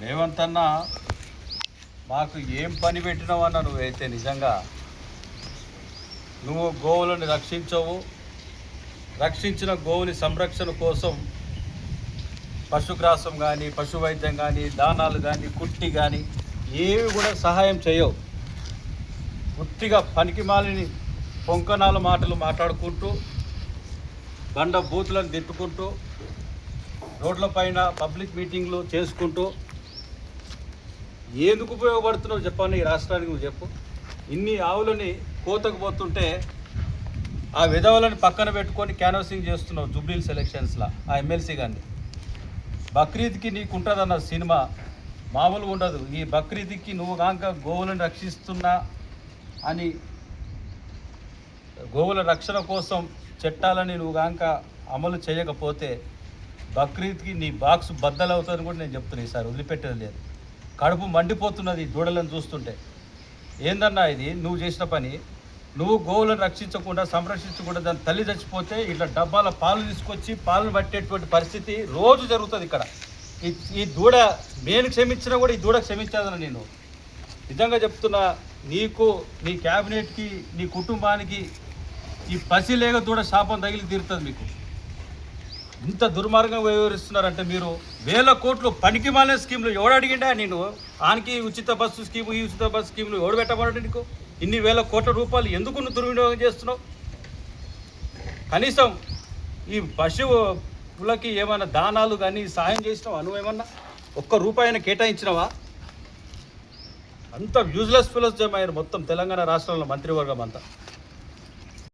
రేవంత్ అన్న మాకు ఏం పని పెట్టినావన్నా నువ్వైతే నిజంగా నువ్వు గోవులను రక్షించవు. రక్షించిన గోవుని సంరక్షణ కోసం పశుగ్రాసం కానీ పశు వైద్యం కానీ దానాలు కానీ కుట్టి కానీ ఏవి కూడా సహాయం చేయవు. పూర్తిగా పనికిమాలిని పొంకనాల మాటలు మాట్లాడుకుంటూ బండ బూతులను తిట్టుకుంటూ రోడ్లపైన పబ్లిక్ మీటింగ్లు చేసుకుంటూ ఎందుకు ఉపయోగపడుతున్నావు చెప్పాను ఈ రాష్ట్రానికి? నువ్వు చెప్పు. ఇన్ని ఆవులని కోతకు పోతుంటే ఆ విధవలను పక్కన పెట్టుకొని క్యాన్వాసింగ్ చేస్తున్నావు జూబ్లీ సెలక్షన్స్లో ఆ ఎమ్మెల్సీ గారిని. బక్రీద్కి నీకు ఉంటుందన్న సినిమా మామూలుగా ఉండదు. ఈ బక్రీద్కి నువ్వు కాక గోవులను రక్షిస్తున్నా అని గోవుల రక్షణ కోసం చట్టాలని నువ్వు కాక అమలు చేయకపోతే బక్రీద్కి నీ బాక్స్ బద్దలవుతుందని కూడా నేను చెప్తున్నా. ఈసారి వదిలిపెట్టేది లేదు. కడుపు మండిపోతున్నది దూడలను చూస్తుంటే. ఏందన్నా ఇది నువ్వు చేసిన పని? నువ్వు గోవులను రక్షించకుండా సంరక్షించకుండా దాని తల్లి చచ్చిపోతే ఇట్లా డబ్బాల పాలు తీసుకొచ్చి పాలను పట్టేటువంటి పరిస్థితి రోజు జరుగుతుంది ఇక్కడ. ఈ దూడ నేను క్షమించినా కూడా ఈ దూడ క్షమించాదని నేను నిజంగా చెప్తున్నా. నీకు, నీ క్యాబినెట్కి, నీ కుటుంబానికి ఈ పసిలేక దూడ శాపం తగిలి తీరుతుంది. మీకు ఇంత దుర్మార్గంగా వ్యవహరిస్తున్నారంటే మీరు. 1000 కోట్లు పనికి మాలిన స్కీమ్లు ఎవడు అడిగిండా? నేను ఆనికి ఉచిత బస్సు స్కీము, ఈ ఉచిత బస్సు స్కీములు ఎవడు పెట్టబడ్డా? నీకు ఇన్ని 1000 కోట్ల రూపాయలు ఎందుకు నువ్వు దుర్వినియోగం చేస్తున్నావు? కనీసం ఈ పశువులకి ఏమైనా దానాలు కానీ సాయం చేసినావా? నువ్వేమన్నా ఒక్క రూపాయినా కేటాయించినవా? అంత యూజ్లెస్ ఫెలోస్ జమ అయ్యారు మొత్తం తెలంగాణ రాష్ట్రంలో మంత్రివర్గం అంతా.